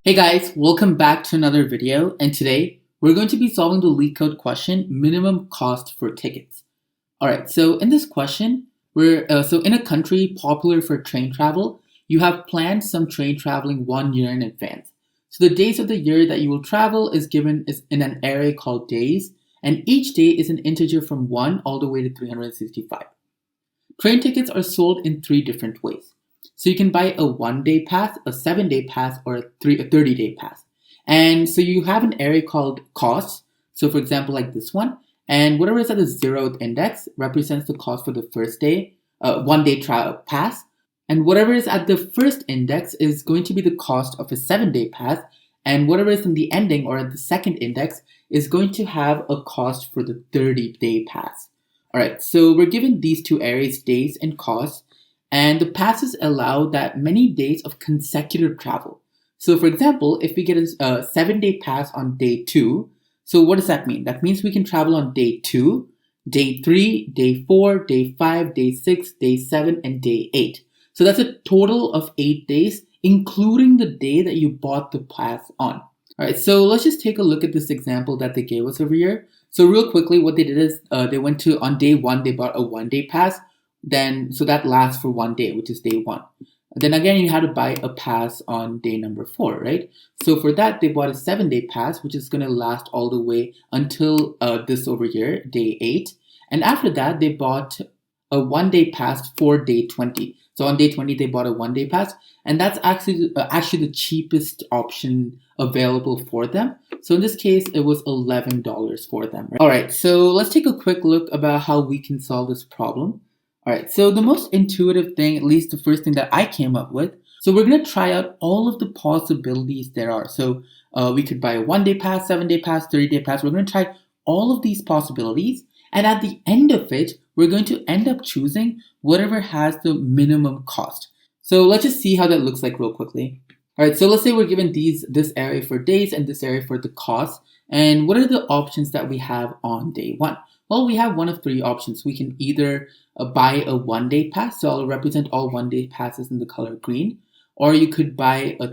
Hey guys, welcome back to another video, and today we're going to be solving the LeetCode question, minimum cost for tickets. Alright, so in this question, so in a country popular for train travel, you have planned some train traveling 1 year in advance. So the days of the year that you will travel is given is in an array called days, and each day is an integer from 1 all the way to 365. Train tickets are sold in 3 different ways. So you can buy a 1 day pass, a 7 day pass, or a 30-day pass. And so you have an array called costs. So for example, like this one, and whatever is at the 0th index represents the cost for the first day, 1 day pass. And whatever is at the first index is going to be the cost of a 7 day pass. And whatever is in the ending or at the second index is going to have a cost for the 30-day pass. Alright, so we're given these two arrays, days and costs, and the passes allow that many days of consecutive travel. So for example, if we get a 7 day pass on day 2, so what does that mean? That means we can travel on day 2, day 3, day 4, day 5, day 6, day 7, and day 8. So that's a total of 8 days, including the day that you bought the pass on. Alright, so let's just take a look at this example that they gave us over here. So real quickly, what they did is they went to, on day 1, they bought a 1 day pass. So that lasts for 1 day, which is day 1. Then again, you had to buy a pass on day number 4, right? So for that, they bought a 7 day pass, which is going to last all the way until this over here, day 8. And after that, they bought a 1 day pass for day 20. So on day 20, they bought a 1 day pass, and that's actually the cheapest option available for them. So in this case, it was $11 for them. Right? All right, so let's take a quick look about how we can solve this problem. All right, so the most intuitive thing, at least the first thing that I came up with, so we're going to try out all of the possibilities there are. So we could buy a 1 day pass, 7 day pass, 30-day pass. We're going to try all of these possibilities. And at the end of it, we're going to end up choosing whatever has the minimum cost. So let's just see how that looks like real quickly. All right, so let's say we're given this array for days and this array for the cost. And what are the options that we have on day 1? Well, we have one of 3 options. We can either buy a 1 day pass, so I'll represent all 1 day passes in the color green, or you could buy a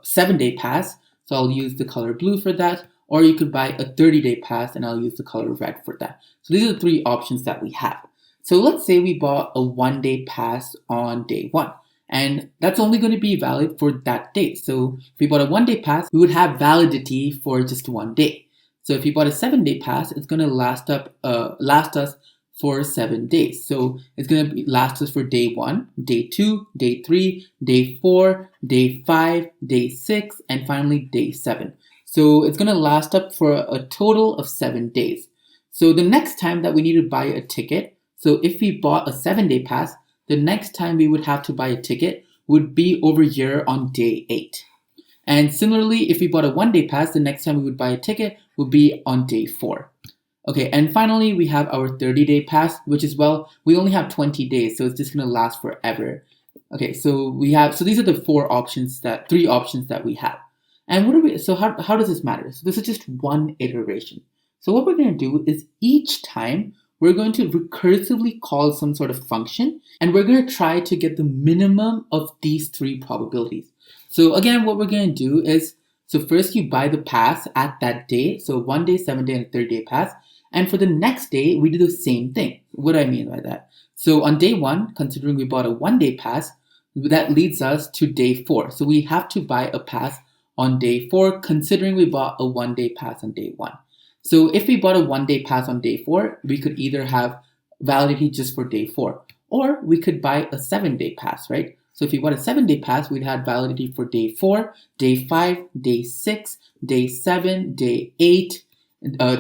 7 day pass, so I'll use the color blue for that, or you could buy a 30-day pass and I'll use the color red for that. So these are the 3 options that we have. So let's say we bought a 1 day pass on day 1, and that's only going to be valid for that day. So if we bought a 1 day pass, we would have validity for just 1 day. So if you bought a 7 day pass, it's going to last us for 7 days. So it's going to last us for day 1, day 2, day 3, day 4, day 5, day 6, and finally day 7. So it's going to last up for a total of 7 days. So the next time that we need to buy a ticket, so if we bought a 7 day pass, the next time we would have to buy a ticket would be over here on day 8. And similarly, if we bought a 1 day pass, the next time we would buy a ticket would be on day 4. Okay, and finally, we have our 30-day pass, which is, well, we only have 20 days, so it's just going to last forever. Okay, so these are the 3 options that we have. And so how does this matter? So this is just one iteration. So what we're going to do is each time we're going to recursively call some sort of function, and we're going to try to get the minimum of these 3 probabilities. So again, what we're going to do is, so first you buy the pass at that day, so 1 day, 7 day, and 30-day pass. And for the next day, we do the same thing. What do I mean by that? So on day 1, considering we bought a 1 day pass, that leads us to day 4. So we have to buy a pass on day 4, considering we bought a 1 day pass on day 1. So if we bought a 1 day pass on day 4, we could either have validity just for day 4, or we could buy a 7-day pass, right? So if we bought a 7-day pass, we'd have validity for day 4, day 5, day 6, day 7, day 8,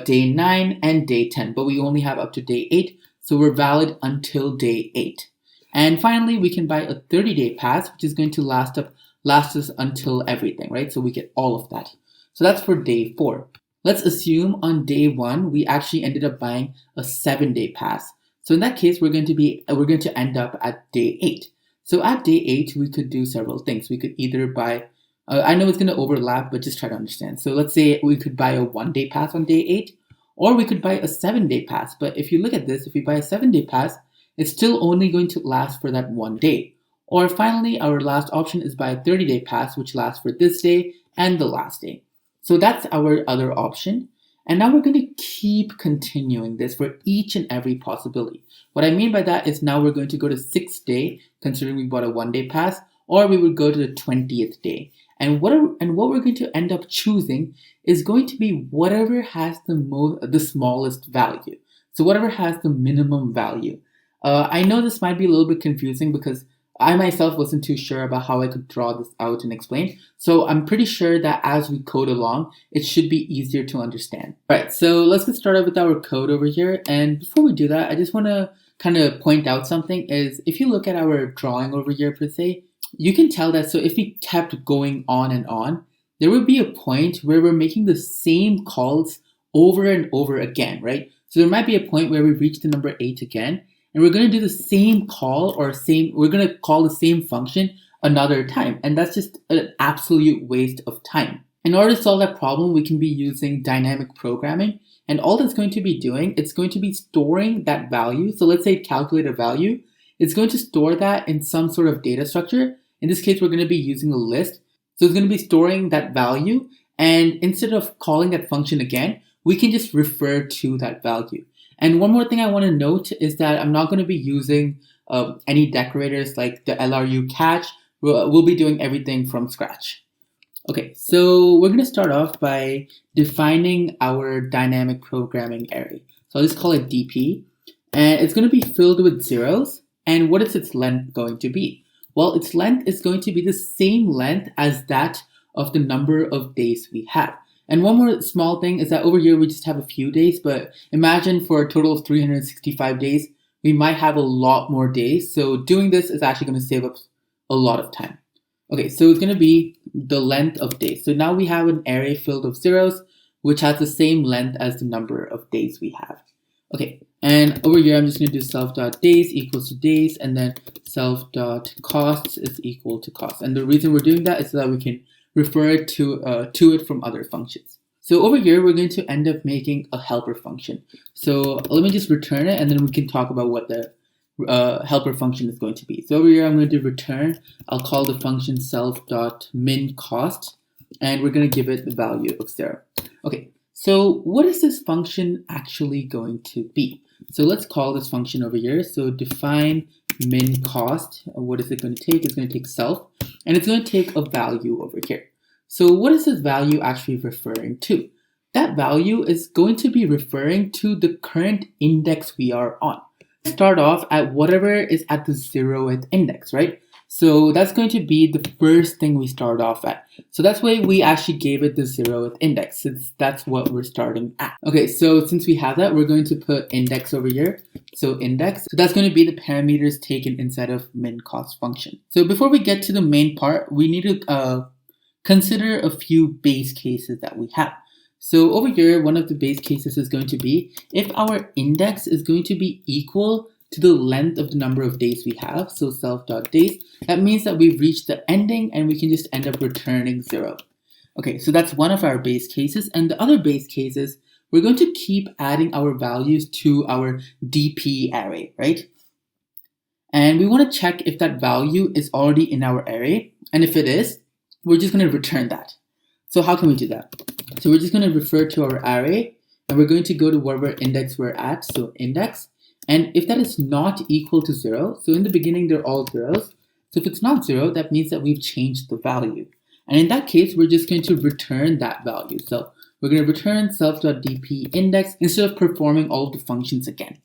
day 9, and day 10. But we only have up to day 8, so we're valid until day 8. And finally, we can buy a 30-day pass, which is going to last us until everything, right? So we get all of that. So that's for day 4. Let's assume on day 1, we actually ended up buying a 7-day pass. So in that case, we're going to end up at day 8. So at day 8, we could do several things. We could either buy, I know it's going to overlap, but just try to understand. So let's say we could buy a 1-day pass on day 8, or we could buy a 7-day pass. But if you look at this, if we buy a 7-day pass, it's still only going to last for that 1 day. Or finally, our last option is by 30-day pass, which lasts for this day and the last day. So that's our other option. And now we're going to keep continuing this for each and every possibility. What I mean by that is now we're going to go to 6th day, considering we bought a 1-day pass, or we would go to the 20th day. And what we're going to end up choosing is going to be whatever has the smallest value. So whatever has the minimum value. I know this might be a little bit confusing because I myself wasn't too sure about how I could draw this out and explain. So I'm pretty sure that as we code along, it should be easier to understand. All right, so let's get started with our code over here. And before we do that, I just want to kind of point out something is if you look at our drawing over here per se, you can tell that so if we kept going on and on, there would be a point where we're making the same calls over and over again, right? So there might be a point where we reach the number 8 again, and we're going to do the same call we're going to call the same function another time. And that's just an absolute waste of time. In order to solve that problem, we can be using dynamic programming. And all that's going to be doing, it's going to be storing that value. So let's say calculate a value. It's going to store that in some sort of data structure. In this case, we're going to be using a list. So it's going to be storing that value. And instead of calling that function again, we can just refer to that value. And one more thing I want to note is that I'm not going to be using any decorators like the LRU catch. We'll be doing everything from scratch. Okay, so we're going to start off by defining our dynamic programming array. So I'll just call it DP. And it's going to be filled with zeros. And what is its length going to be? Well, its length is going to be the same length as that of the number of days we have. And one more small thing is that over here we just have a few days, but imagine for a total of 365 days, we might have a lot more days. So doing this is actually going to save us a lot of time. Okay, so it's going to be the length of days. So now we have an array filled of zeros, which has the same length as the number of days we have. Okay, and over here I'm just going to do self.days equals to days, and then self.costs is equal to costs. And the reason we're doing that is so that we can refer it to it from other functions. So over here, we're going to end up making a helper function. So let me just return it, and then we can talk about what the helper function is going to be. So over here, I'm going to return. I'll call the function self.minCost, and we're going to give it the value of 0. Okay, so what is this function actually going to be? So let's call this function over here. So define minCost. What is it going to take? It's going to take self, and it's going to take a value over here. So what is this value actually referring to? That value is going to be referring to the current index we are on. Start off at whatever is at the 0th index, right? So that's going to be the first thing we start off at. So that's why we actually gave it the 0th index, since that's what we're starting at. Okay, so since we have that, we're going to put index over here. So index, so that's going to be the parameters taken inside of minCost function. So before we get to the main part, we need to consider a few base cases that we have. So over here, one of the base cases is going to be if our index is going to be equal to the length of the number of days we have, so self.days, that means that we've reached the ending and we can just end up returning 0. Okay, so that's one of our base cases. And the other base cases, we're going to keep adding our values to our DP array, right? And we want to check if that value is already in our array. And if it is, we're just going to return that. So how can we do that? So we're just going to refer to our array, and we're going to go to whatever index we're at, so index. And if that is not equal to 0, so in the beginning they're all zeros. So if it's not 0, that means that we've changed the value. And in that case, we're just going to return that value. So we're going to return self.dp index instead of performing all of the functions again.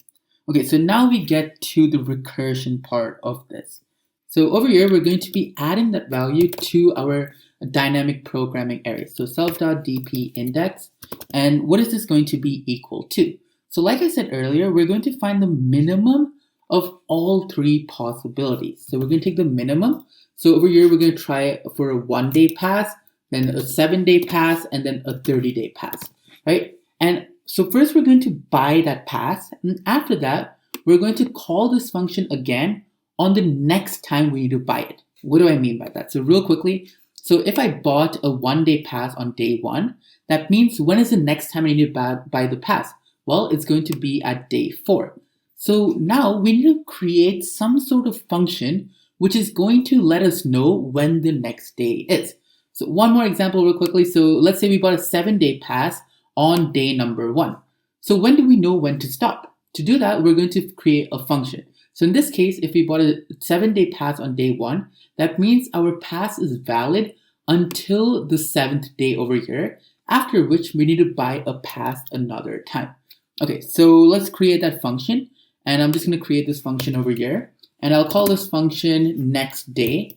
Okay, so now we get to the recursion part of this. So over here, we're going to be adding that value to our dynamic programming array. So self.dp index. And what is this going to be equal to? So like I said earlier, we're going to find the minimum of all 3 possibilities. So we're going to take the minimum. So over here, we're going to try for a 1-day pass, then a 7-day pass, and then a 30-day pass, right? And so first we're going to buy that pass. And after that, we're going to call this function again on the next time we need to buy it. What do I mean by that? So real quickly, so if I bought a 1-day pass on day 1, that means when is the next time I need to buy the pass? Well, it's going to be at day 4. So now we need to create some sort of function which is going to let us know when the next day is. So one more example real quickly. So let's say we bought a 7-day pass on day number 1. So when do we know when to stop? To do that, we're going to create a function. So in this case, if we bought a 7-day pass on day 1, that means our pass is valid until the 7th day over here, after which we need to buy a pass another time. Okay, so let's create that function, and I'm just going to create this function over here, and I'll call this function next day.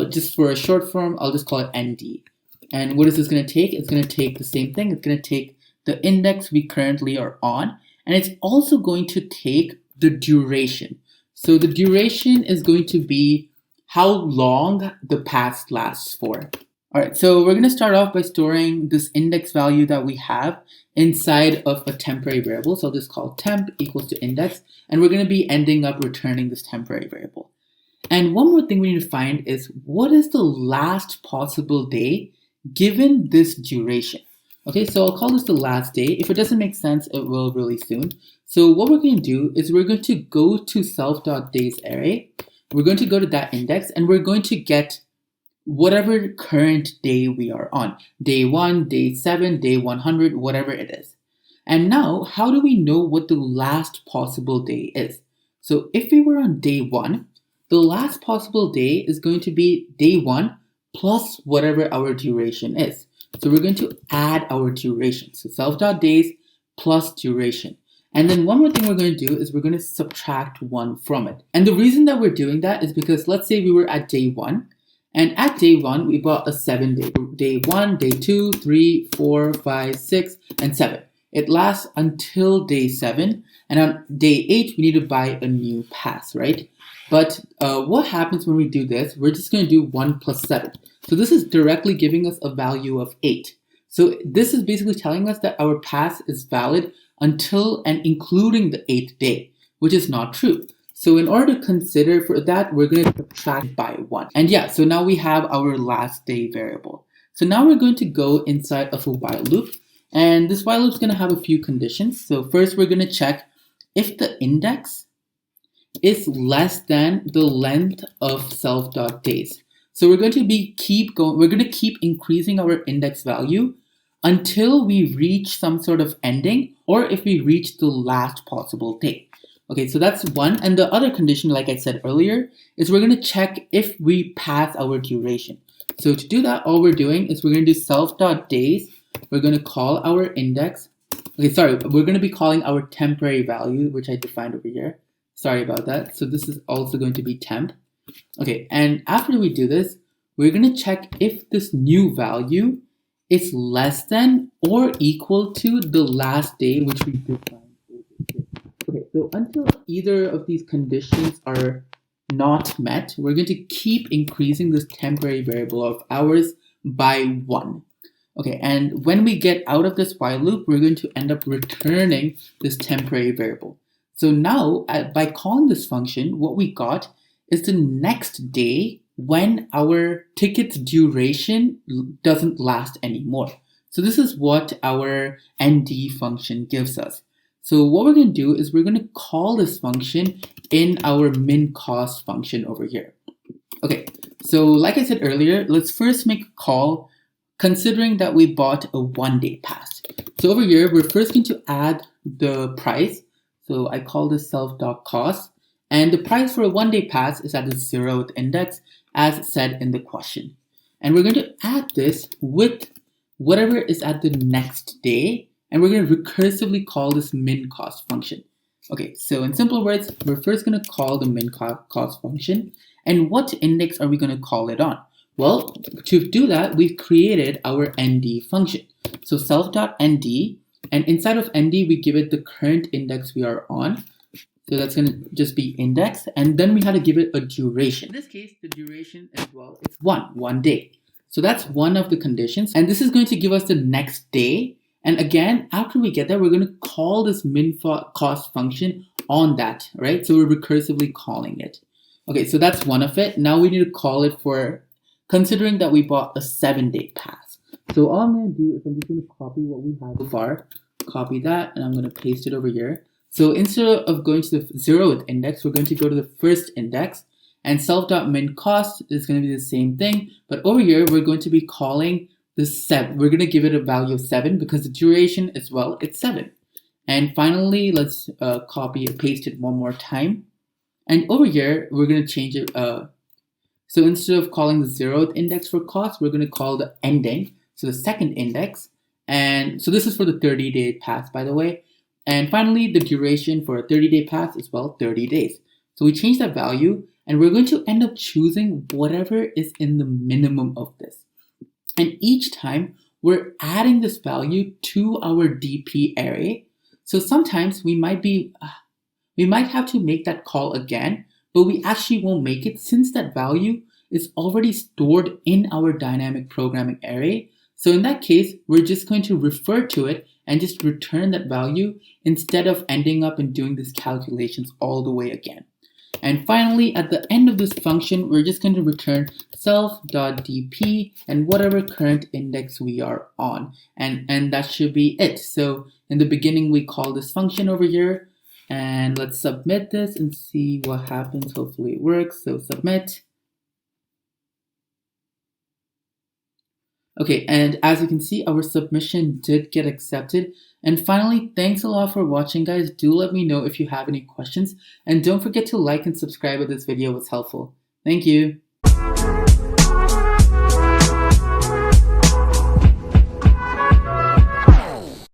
Just for a short form, I'll just call it ND. And what is this going to take? It's going to take the same thing. It's going to take the index we currently are on, and it's also going to take the duration. So the duration is going to be how long the pass lasts for. All right, so we're going to start off by storing this index value that we have inside of a temporary variable. So I'll just call temp equals to index, and we're going to be ending up returning this temporary variable. And one more thing we need to find is what is the last possible day given this duration. Okay, so I'll call this the last day. If it doesn't make sense, it will really soon. So what we're going to do is we're going to go to self.days array. We're going to go to that index, and we're going to get whatever current day we are on. Day 1, day 7, day 100, whatever it is. And now, how do we know what the last possible day is? So if we were on day 1, the last possible day is going to be day 1 plus whatever our duration is. So we're going to add our duration. So self.days plus duration. And then one more thing we're going to do is we're going to subtract 1 from it. And the reason that we're doing that is because let's say we were at day 1. And at day 1, we bought a 7-day. Day 1, day 2, 3, 4, 5, 6, and 7. It lasts until day 7. And on day 8, we need to buy a new pass, right? But what happens when we do this? We're just going to do 1 plus 7. So this is directly giving us a value of 8. So this is basically telling us that our pass is valid until and including the 8th day, which is not true. So in order to consider for that, we're going to subtract by 1. And yeah, so now we have our last day variable. So now we're going to go inside of a while loop. And this while loop is going to have a few conditions. So first, we're going to check if the index is less than the length of self.days. So we're going to keep increasing our index value until we reach some sort of ending, or if we reach the last possible day. Okay, so that's one. And the other condition, like I said earlier, is we're going to check if we pass our duration. So to do that, all we're doing is we're going to do self.days. We're going to call our index. Okay, sorry, we're going to be calling our temporary value, which I defined over here. Sorry about that. So this is also going to be temp. Okay, and after we do this, we're going to check if this new value is less than or equal to the last day, which we defined. Okay, so until either of these conditions are not met, we're going to keep increasing this temporary variable of ours by 1. Okay, and when we get out of this while loop, we're going to end up returning this temporary variable. So now, by calling this function, what we got is the next day when our ticket's duration doesn't last anymore. So this is what our ND function gives us. So what we're going to do is we're going to call this function in our min cost function over here. Okay, so like I said earlier, let's first make a call considering that we bought a 1-day pass. So over here, we're first going to add the price. So I call this self.cost. And the price for a 1-day pass is at the 0th index, as said in the question. And we're going to add this with whatever is at the next day. And we're going to recursively call this min cost function. Okay, so in simple words, we're first going to call the min cost function. And what index are we going to call it on? Well, to do that, we've created our ND function. So self.nd, and inside of ND, we give it the current index we are on. So that's going to just be index. And then we had to give it a duration. In this case, the duration as well, it's 1 day. So that's one of the conditions. And this is going to give us the next day. And again, after we get there, we're going to call this min cost function on that, right? So we're recursively calling it. Okay, so that's one of it. Now we need to call it for considering that we bought a 7-day pass. So all I'm going to do is I'm just going to copy what we have so far, copy that, and I'm going to paste it over here. So instead of going to the 0th index, we're going to go to the 1st index. And self.min cost is going to be the same thing, but over here we're going to be calling the 7. We're going to give it a value of 7 because the duration as well, it's 7. And finally, let's copy and paste it one more time. And over here, we're going to change it. So instead of calling the 0th index for cost, we're going to call the ending, so the second index. And so this is for the 30-day path, by the way. And finally, the duration for a 30-day path is, well, 30 days. So we change that value, and we're going to end up choosing whatever is in the minimum of this. And each time, we're adding this value to our DP array. So sometimes we might have to make that call again, but we actually won't make it since that value is already stored in our dynamic programming array. So in that case, we're just going to refer to it and just return that value instead of ending up and doing these calculations all the way again. And finally, at the end of this function, we're just going to return self.dp and whatever current index we are on. And that should be it. So in the beginning, we call this function over here. And let's submit this and see what happens. Hopefully it works. So submit. Okay, and as you can see, our submission did get accepted. And finally, thanks a lot for watching, guys. Do let me know if you have any questions. And don't forget to like and subscribe if this video was helpful. Thank you.